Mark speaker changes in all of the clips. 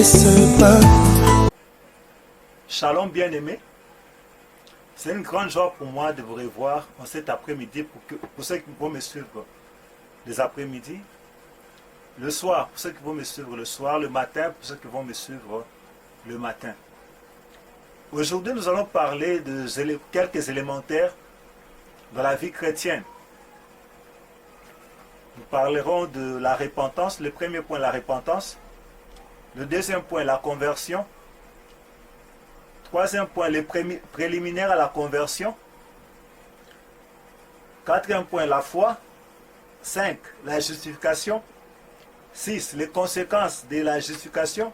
Speaker 1: laisse pas.
Speaker 2: Shalom bien-aimés, c'est une grande joie pour moi de vous revoir en cet après-midi pour ceux qui vont me suivre les après-midi, le soir pour ceux qui vont me suivre le soir, le matin pour ceux qui vont me suivre le matin. Aujourd'hui, nous allons parler de quelques élémentaires dans la vie chrétienne. Nous parlerons de la repentance. Le premier point, la repentance. Le deuxième point, la conversion. Troisième point, les préliminaires à la conversion. Quatrième point, la foi. 5, la justification. 6, les conséquences de la justification.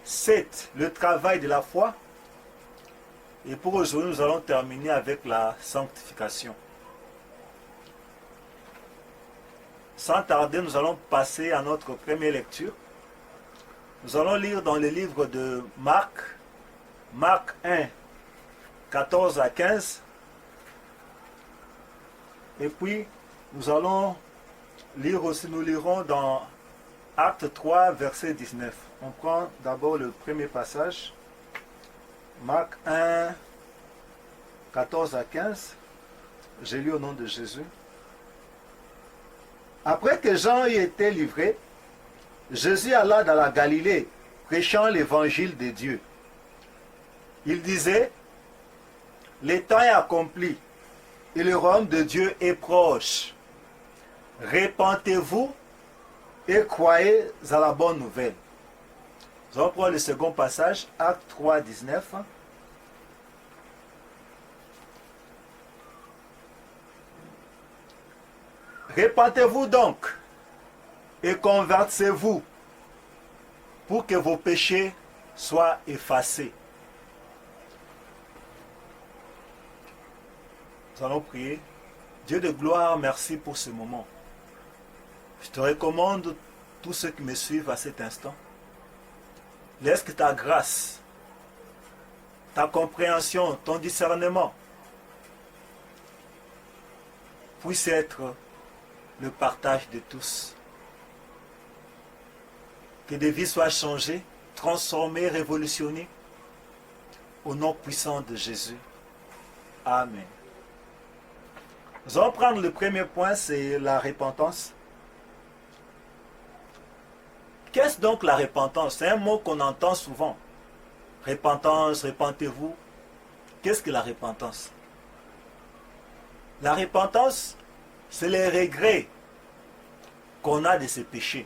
Speaker 2: 7, le travail de la foi. Et pour aujourd'hui, nous allons terminer avec la sanctification. Sans tarder, nous allons passer à notre première lecture. Nous allons lire dans le livre de Marc, Marc 1, 14 à 15. Et puis, nous allons lire aussi, nous lirons dans Acte 3, verset 19. On prend d'abord le premier passage. Marc 1, 14 à 15. J'ai lu au nom de Jésus. Après que Jean y était livré, Jésus alla dans la Galilée, prêchant l'évangile de Dieu. Il disait, le temps est accompli et le royaume de Dieu est proche. Repentez-vous et croyez à la bonne nouvelle. Nous allons prendre le second passage, Acte 3, 19. Repentez-vous donc et convertissez-vous pour que vos péchés soient effacés. Nous allons prier. Dieu de gloire, merci pour ce moment. Je te recommande tous ceux qui me suivent à cet instant. Laisse que ta grâce, ta compréhension, ton discernement puisse être le partage de tous. Que des vies soient changées, transformées, révolutionnées au nom puissant de Jésus. Amen. Nous allons prendre le premier point, c'est la repentance. Qu'est-ce donc la repentance? C'est un mot qu'on entend souvent. Repentance, repentez-vous. Qu'est-ce que la repentance? La repentance, c'est les regrets qu'on a de ses péchés.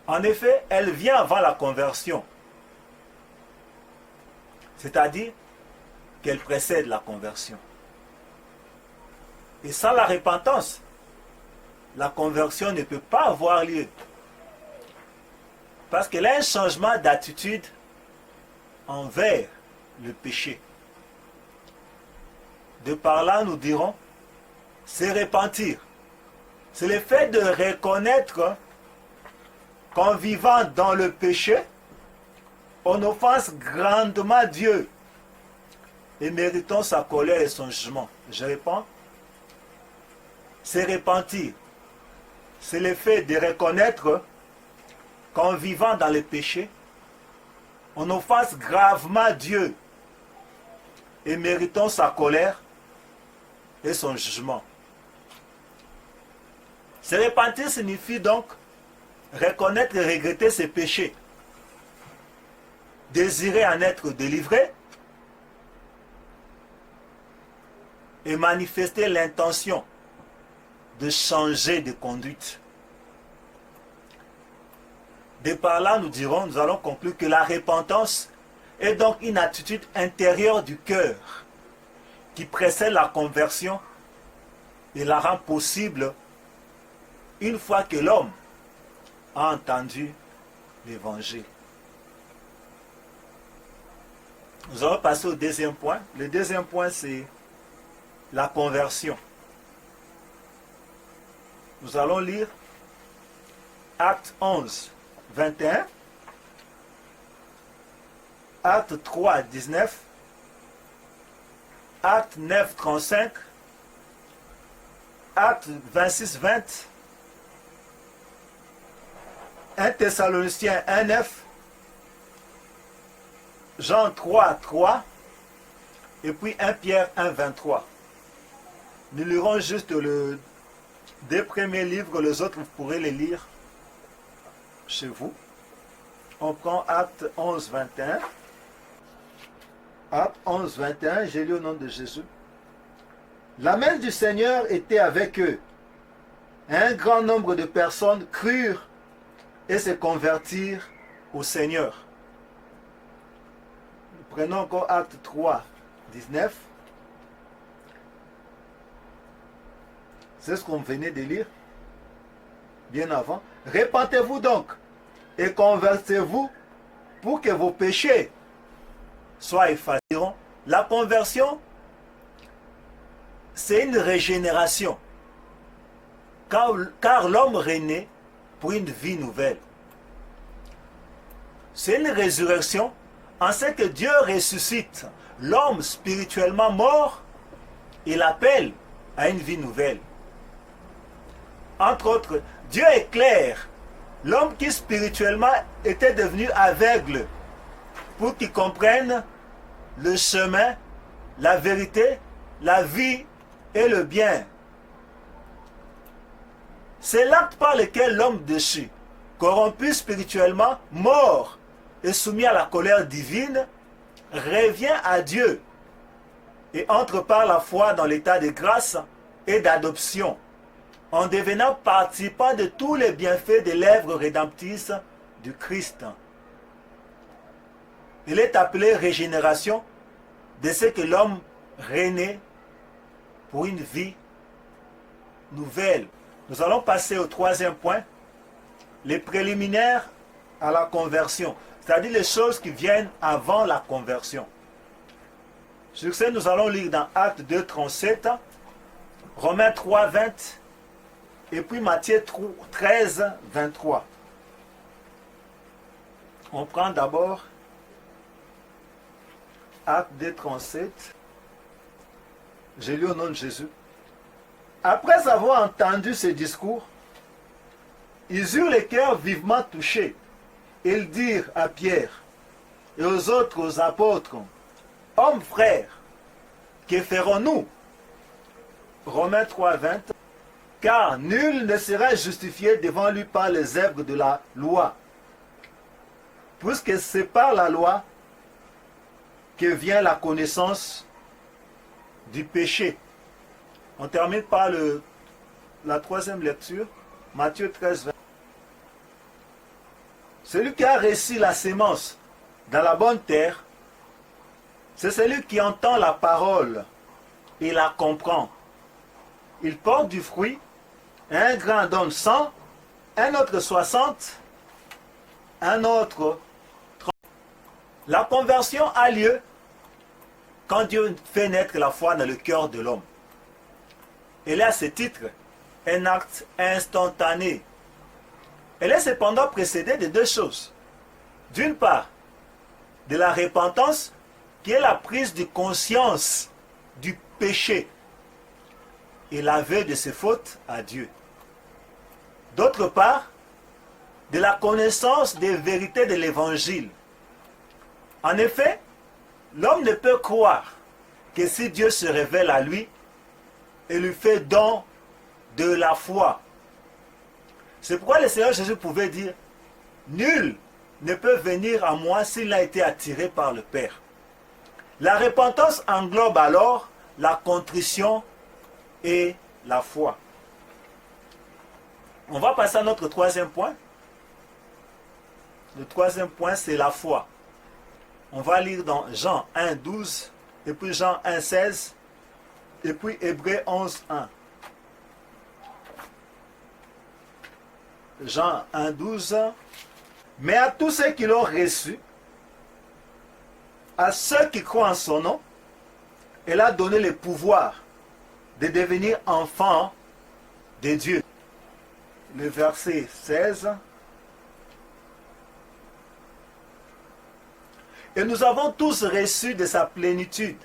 Speaker 2: En effet, elle vient avant la conversion. C'est-à-dire qu'elle précède la conversion. Et sans la repentance, la conversion ne peut pas avoir lieu. Parce qu'elle a un changement d'attitude envers le péché. De par là, nous dirons, c'est repentir. C'est le fait de reconnaître qu'en vivant dans le péché, on offense grandement Dieu et méritons sa colère et son jugement. Je réponds, c'est repentir. C'est le fait de reconnaître qu'en vivant dans le péché, on offense gravement Dieu et méritons sa colère et son jugement. Se repentir signifie donc reconnaître et regretter ses péchés, désirer en être délivré et manifester l'intention de changer de conduite. De par là, nous allons conclure que la repentance est donc une attitude intérieure du cœur qui précède la conversion et la rend possible une fois que l'homme a entendu l'évangile. Nous allons passer au deuxième point. Le deuxième point, c'est la conversion. Nous allons lire Acte 11, 21, Acte 3, 19, Acte 9, 35, Acte 26, 20, 1 Thessaloniciens 1, 9, Jean 3, 3, et puis 1 Pierre 1, 23. Nous lirons juste les deux premiers livres, les autres vous pourrez les lire chez vous. On prend Acte 11, 21. Acte 11, 21, j'ai lu au nom de Jésus. La main du Seigneur était avec eux. Un grand nombre de personnes crurent et se convertirent au Seigneur. Nous prenons encore Acte 3, 19. C'est ce qu'on venait de lire bien avant. Répentez-vous donc et convertez-vous pour que vos péchés soient effacés. La conversion, c'est une régénération. Car l'homme renaît pour une vie nouvelle. C'est une résurrection en ce que Dieu ressuscite l'homme spirituellement mort et l'appelle à une vie nouvelle. Entre autres, Dieu éclaire l'homme qui spirituellement était devenu aveugle pour qu'il comprenne le chemin, la vérité, la vie et le bien. C'est l'acte par lequel l'homme déchu, corrompu spirituellement, mort et soumis à la colère divine, revient à Dieu et entre par la foi dans l'état de grâce et d'adoption, en devenant participant de tous les bienfaits de l'œuvre rédemptrice du Christ. Il est appelé régénération de ce que l'homme renaît pour une vie nouvelle. Nous allons passer au troisième point, les préliminaires à la conversion, c'est-à-dire les choses qui viennent avant la conversion. Sur ce, nous allons lire dans Actes 2, 37, Romains 3, 20, et puis Matthieu 13, 23. On prend d'abord Acte 2, 37. J'ai lu au nom de Jésus. Après avoir entendu ce discours, ils eurent les cœurs vivement touchés. Ils dirent à Pierre et aux autres apôtres, « Hommes frères, que ferons-nous » Romains 3, 20. Car nul ne sera justifié devant lui par les œuvres de la loi, puisque c'est par la loi que vient la connaissance du péché. On termine par la troisième lecture, Matthieu 13, 20. Celui qui a reçu la sémence dans la bonne terre, c'est celui qui entend la parole et la comprend. Il porte du fruit, un grand donne 100, un autre 60, un autre 30. La conversion a lieu quand Dieu fait naître la foi dans le cœur de l'homme. Elle est à ce titre un acte instantané. Elle est cependant précédée de deux choses. D'une part, de la repentance, qui est la prise de conscience du péché et l'aveu de ses fautes à Dieu. D'autre part, de la connaissance des vérités de l'Évangile. En effet, l'homme ne peut croire que si Dieu se révèle à lui et lui fait don de la foi. C'est pourquoi le Seigneur Jésus pouvait dire, « Nul ne peut venir à moi s'il n'a été attiré par le Père. » La repentance englobe alors la contrition et la foi. On va passer à notre troisième point. Le troisième point, c'est la foi. On va lire dans Jean 1, 12, et puis Jean 1, 16, et puis Hébreux 11, 1. Jean 1, 12. Mais à tous ceux qui l'ont reçu, à ceux qui croient en son nom, elle a donné le pouvoir de devenir enfants de Dieu. Le verset 16. Et nous avons tous reçu de sa plénitude,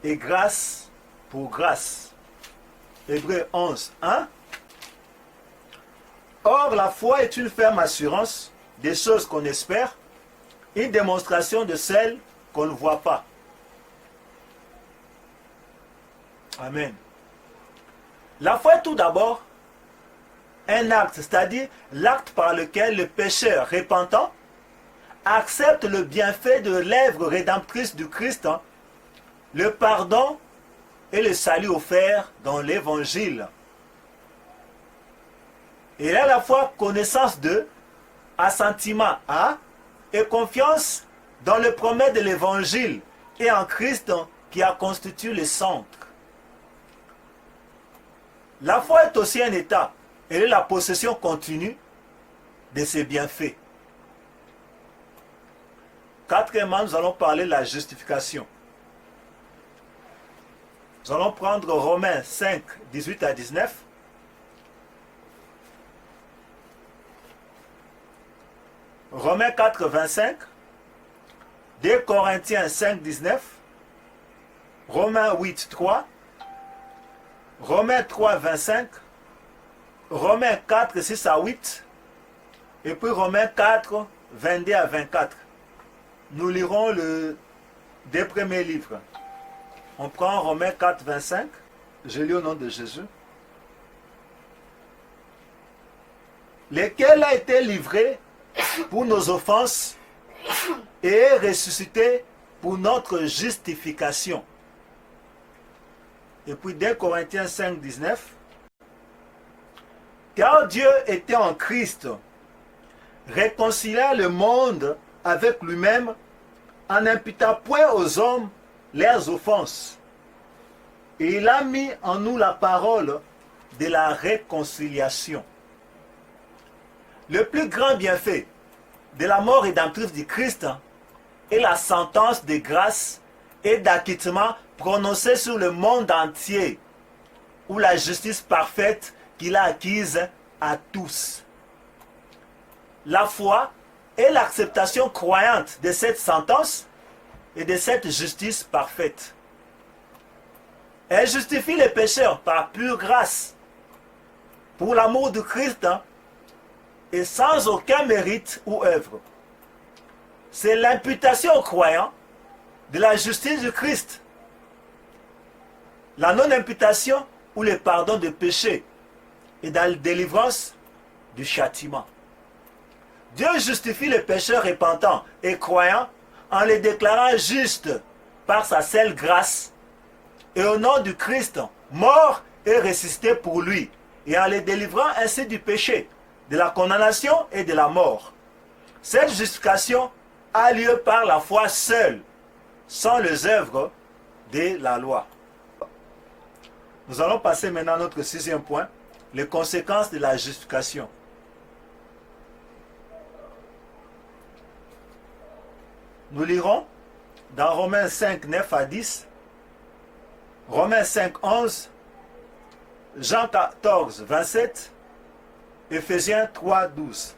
Speaker 2: et grâce pour grâce. Hébreux 11, 1. Or, la foi est une ferme assurance des choses qu'on espère, une démonstration de celles qu'on ne voit pas. Amen. La foi est tout d'abord un acte, c'est-à-dire l'acte par lequel le pécheur repentant accepte le bienfait de l'œuvre rédemptrice du Christ, le pardon et le salut offert dans l'évangile. Il a à la fois connaissance de, assentiment à et confiance dans le promesse de l'évangile et en Christ qui a constitué le centre. La foi est aussi un état. Elle est la possession continue de ses bienfaits. Quatrièmement, nous allons parler de la justification. Nous allons prendre Romains 5, 18 à 19. Romains 4, 25. 2 Corinthiens 5, 19. Romains 8, 3. Romains 3, 25. Romains 4, 6 à 8. Et puis Romains 4, 22 à 24. Nous lirons les deux premiers livres. On prend Romains 4, 25. Je lis au nom de Jésus. Lequel a été livré pour nos offenses et est ressuscité pour notre justification. Et puis 2 Corinthiens 5, 19. Car Dieu était en Christ, réconciliant le monde avec lui-même en n'imputant point aux hommes leurs offenses. Et il a mis en nous la parole de la réconciliation. Le plus grand bienfait de la mort rédemptrice du Christ est la sentence de grâce et d'acquittement prononcée sur le monde entier, ou la justice parfaite qu'il a acquise à tous. La foi est l'acceptation croyante de cette sentence et de cette justice parfaite. Elle justifie les pécheurs par pure grâce, pour l'amour du Christ et sans aucun mérite ou œuvre. C'est l'imputation aux croyants de la justice du Christ, la non-imputation ou le pardon de péché et dans la délivrance du châtiment. Dieu justifie les pécheurs repentants et croyants en les déclarant justes par sa seule grâce et au nom du Christ, mort et ressuscité pour lui, et en les délivrant ainsi du péché, de la condamnation et de la mort. Cette justification a lieu par la foi seule, sans les œuvres de la loi. Nous allons passer maintenant à notre sixième point, les conséquences de la justification. Nous lirons dans Romains 5, 9 à 10, Romains 5, 11, Jean 14, 27, Éphésiens 3, 12.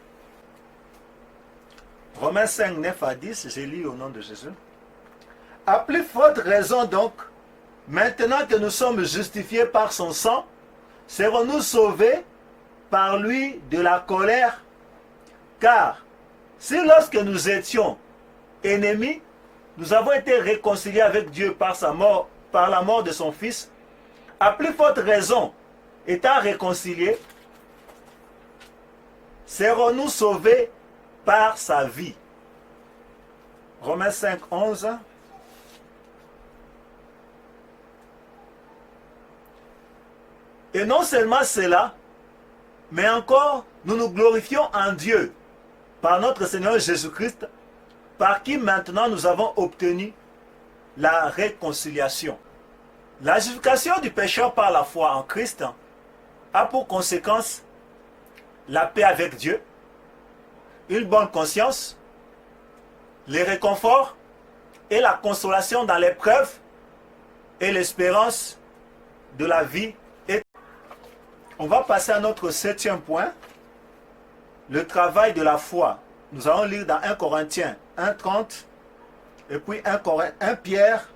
Speaker 2: Romains 5, 9 à 10, je lis au nom de Jésus. À plus forte raison donc, maintenant que nous sommes justifiés par son sang, serons-nous sauvés par lui de la colère? Car si lorsque nous étions ennemis, nous avons été réconciliés avec Dieu par sa mort, par la mort de son Fils, à plus forte raison, étant réconciliés, serons-nous sauvés par sa vie. Romains 5, 11. Et non seulement cela, mais encore nous nous glorifions en Dieu par notre Seigneur Jésus-Christ, par qui maintenant nous avons obtenu la réconciliation. La justification du pécheur par la foi en Christ a pour conséquence la paix avec Dieu, une bonne conscience, les réconforts et la consolation dans l'épreuve et l'espérance de la vie. On va passer à notre septième point, le travail de la foi. Nous allons lire dans 1 Corinthiens 1, 30 et puis 1 Pierre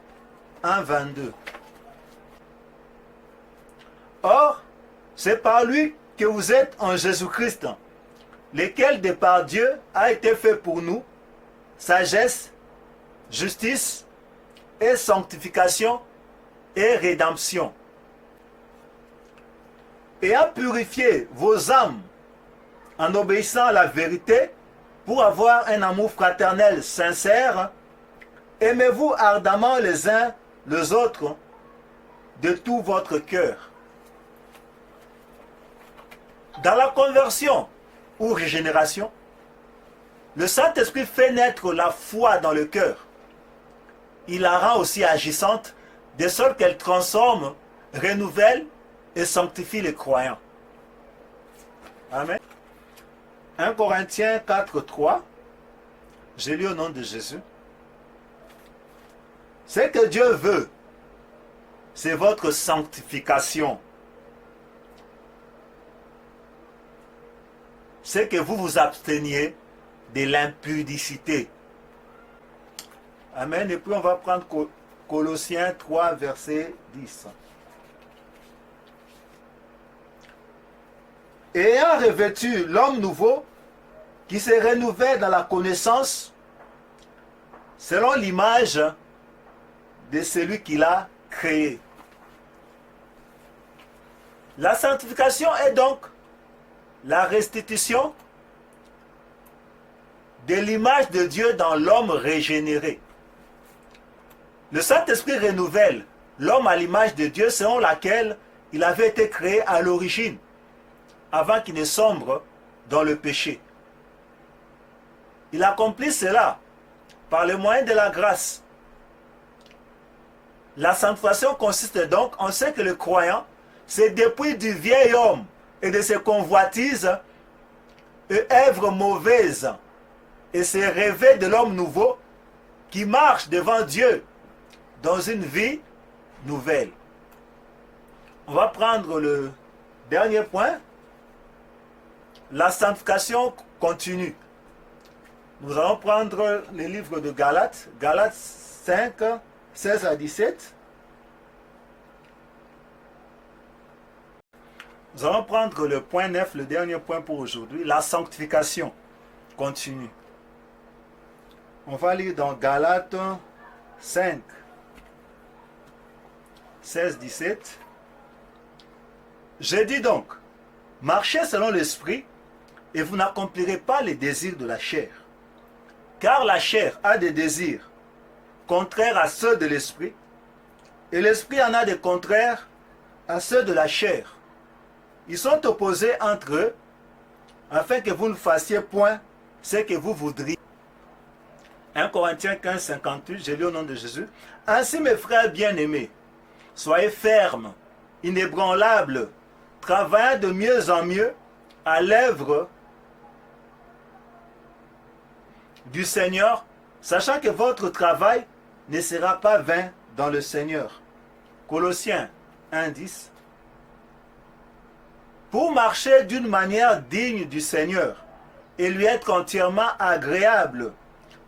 Speaker 2: 1, 22. Or, c'est par lui que vous êtes en Jésus-Christ, lequel de par Dieu a été fait pour nous, sagesse, justice et sanctification et rédemption. Ayant purifié vos âmes en obéissant à la vérité pour avoir un amour fraternel sincère, aimez-vous ardemment les uns les autres de tout votre cœur. Dans la conversion ou régénération, le Saint-Esprit fait naître la foi dans le cœur. Il la rend aussi agissante, de sorte qu'elle transforme, renouvelle et sanctifie les croyants. Amen. 1 Corinthiens 4, 3. J'ai lu au nom de Jésus. Ce que Dieu veut, c'est votre sanctification. C'est que vous vous absteniez de l'impudicité. Amen. Et puis on va prendre Colossiens 3, verset 10. Ayant revêtu l'homme nouveau, qui se renouvelle dans la connaissance, selon l'image de celui qui l'a créé. La sanctification est donc la restitution de l'image de Dieu dans l'homme régénéré. Le Saint-Esprit renouvelle l'homme à l'image de Dieu selon laquelle il avait été créé à l'origine, avant qu'il ne sombre dans le péché. Il accomplit cela par le moyen de la grâce. La sanctification consiste donc en ce que le croyant se dépouille du vieil homme et de ses convoitises et œuvres mauvaises et se revêt de l'homme nouveau qui marche devant Dieu dans une vie nouvelle. On va prendre le dernier point. La sanctification continue. Nous allons prendre le livre de Galates, Galates 5, 16 à 17. Nous allons prendre le point 9, le dernier point pour aujourd'hui, la sanctification continue. On va lire dans Galates 5, 16, 17. Je dis donc, marchez selon l'esprit et vous n'accomplirez pas les désirs de la chair. Car la chair a des désirs contraires à ceux de l'esprit, et l'esprit en a des contraires à ceux de la chair. Ils sont opposés entre eux, afin que vous ne fassiez point ce que vous voudriez. 1 Corinthiens 15, 58, j'ai lu au nom de Jésus. Ainsi, mes frères bien-aimés, soyez fermes, inébranlables, travaillant de mieux en mieux à l'œuvre du Seigneur, sachant que votre travail ne sera pas vain dans le Seigneur. Colossiens 1, 10. Pour marcher d'une manière digne du Seigneur et lui être entièrement agréable,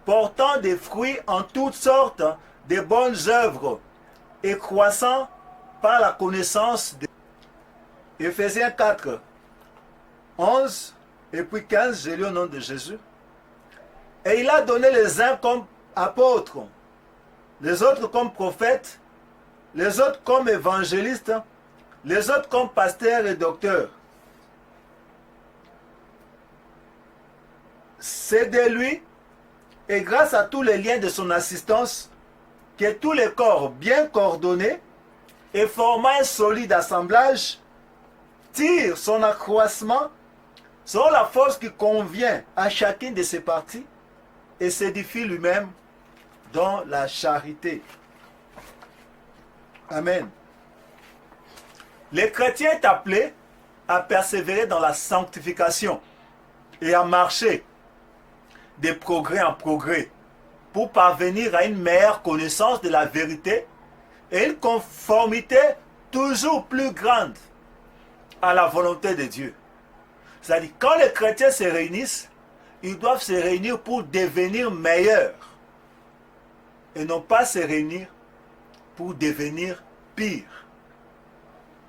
Speaker 2: portant des fruits en toutes sortes de bonnes œuvres et croissant par la connaissance de Éphésiens 4, 11 et puis 15, j'ai lu au nom de Jésus. Et il a donné les uns comme apôtres, les autres comme prophètes, les autres comme évangélistes, les autres comme pasteurs et docteurs. C'est de lui et grâce à tous les liens de son assistance que tous les corps bien coordonnés et formant un solide assemblage tirent son accroissement selon la force qui convient à chacune de ses parties et s'édifie lui-même dans la charité. Amen. Le chrétien est appelé à persévérer dans la sanctification et à marcher de progrès en progrès pour parvenir à une meilleure connaissance de la vérité et une conformité toujours plus grande à la volonté de Dieu. C'est-à-dire, quand les chrétiens se réunissent, ils doivent se réunir pour devenir meilleurs et non pas se réunir pour devenir pire.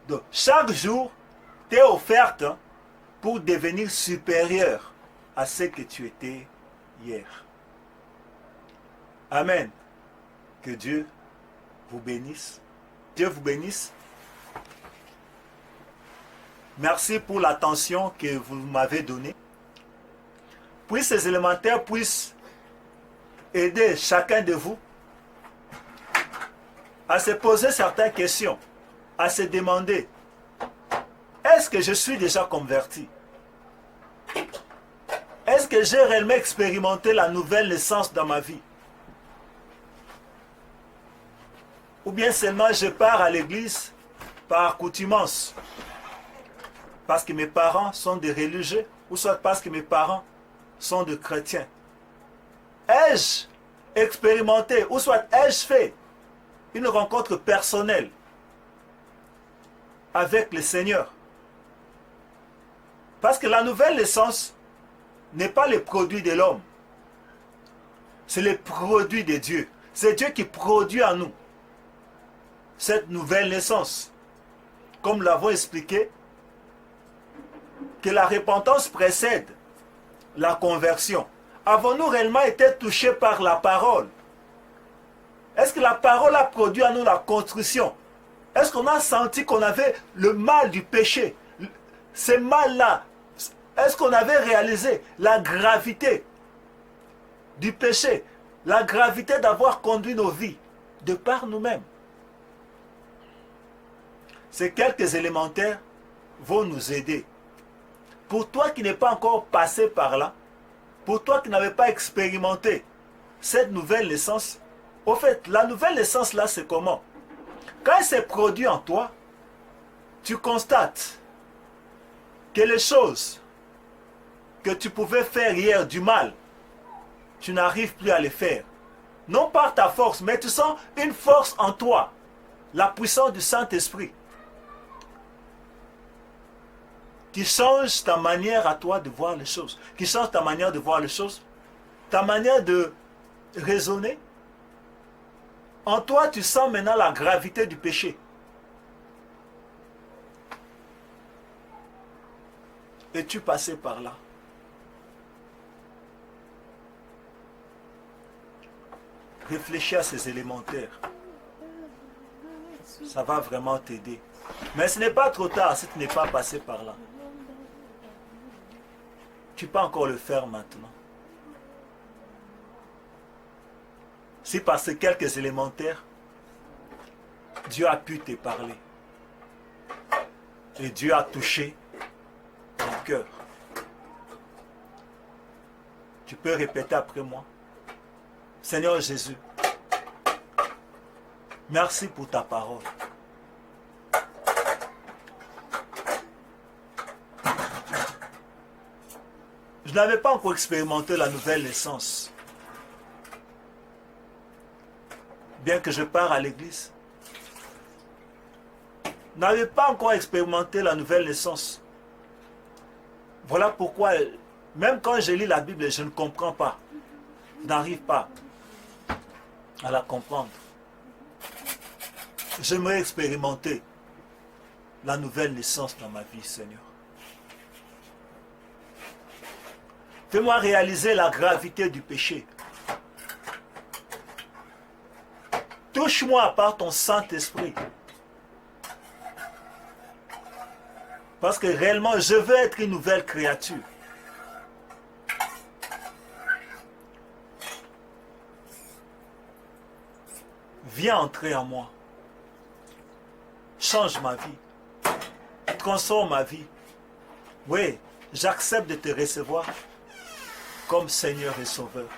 Speaker 2: Donc, chaque jour, t'es offerte pour devenir supérieur à ce que tu étais hier. Amen. Que Dieu vous bénisse. Dieu vous bénisse. Merci pour l'attention que vous m'avez donnée. Puis ces élémentaires puissent aider chacun de vous à se poser certaines questions, à se demander, est-ce que je suis déjà converti? Est-ce que j'ai réellement expérimenté la nouvelle naissance dans ma vie? Ou bien seulement je pars à l'église par accoutumance, parce que mes parents sont des religieux, ou soit parce que mes parents sont des chrétiens. Ai-je expérimenté, ou soit ai-je fait une rencontre personnelle avec le Seigneur? Parce que la nouvelle naissance n'est pas le produit de l'homme. C'est le produit de Dieu. C'est Dieu qui produit en nous cette nouvelle naissance. Comme nous l'avons expliqué, que la repentance précède la conversion. Avons-nous réellement été touchés par la parole? Est-ce que la parole a produit en nous la construction? Est-ce qu'on a senti qu'on avait le mal du péché? Ce mal-là, est-ce qu'on avait réalisé la gravité du péché? La gravité d'avoir conduit nos vies de par nous-mêmes? Ces quelques élémentaires vont nous aider. Pour toi qui n'es pas encore passé par là, pour toi qui n'avais pas expérimenté cette nouvelle naissance, au fait, la nouvelle naissance là, c'est comment? Quand elle s'est produite en toi, tu constates que les choses que tu pouvais faire hier du mal, tu n'arrives plus à les faire. Non par ta force, mais tu sens une force en toi, la puissance du Saint-Esprit, qui change ta manière à toi de voir les choses, qui change ta manière de voir les choses, ta manière de raisonner. En toi, tu sens maintenant la gravité du péché. Es-tu passé par là? Réfléchis à ces élémentaires. Ça va vraiment t'aider. Mais ce n'est pas trop tard si tu n'es pas passé par là. Tu peux encore le faire maintenant. Si par ces quelques élémentaires, Dieu a pu te parler. Et Dieu a touché ton cœur. Tu peux répéter après moi. Seigneur Jésus, merci pour ta parole. Je n'avais pas encore expérimenté la nouvelle naissance. Bien que je pars à l'église. Je n'avais pas encore expérimenté la nouvelle naissance. Voilà pourquoi, même quand je lis la Bible, je ne comprends pas. Je n'arrive pas à la comprendre. J'aimerais expérimenter la nouvelle naissance dans ma vie, Seigneur. Fais-moi réaliser la gravité du péché. Touche-moi par ton Saint-Esprit. Parce que réellement, je veux être une nouvelle créature. Viens entrer en moi. Change ma vie. Transforme ma vie. Oui, j'accepte de te recevoir comme Seigneur et Sauveur.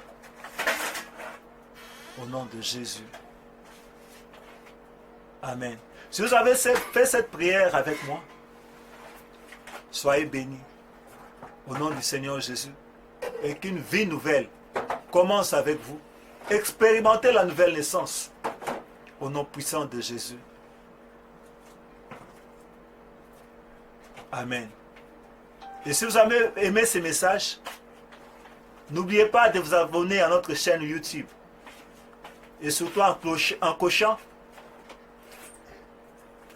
Speaker 2: Au nom de Jésus. Amen. Si vous avez fait cette prière avec moi, soyez bénis. Au nom du Seigneur Jésus. Et qu'une vie nouvelle commence avec vous. Expérimentez la nouvelle naissance. Au nom puissant de Jésus. Amen. Et si vous avez aimé ces messages, n'oubliez pas de vous abonner à notre chaîne YouTube. Et surtout en cochant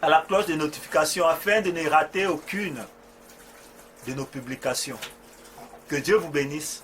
Speaker 2: à la cloche de notification afin de ne rater aucune de nos publications. Que Dieu vous bénisse.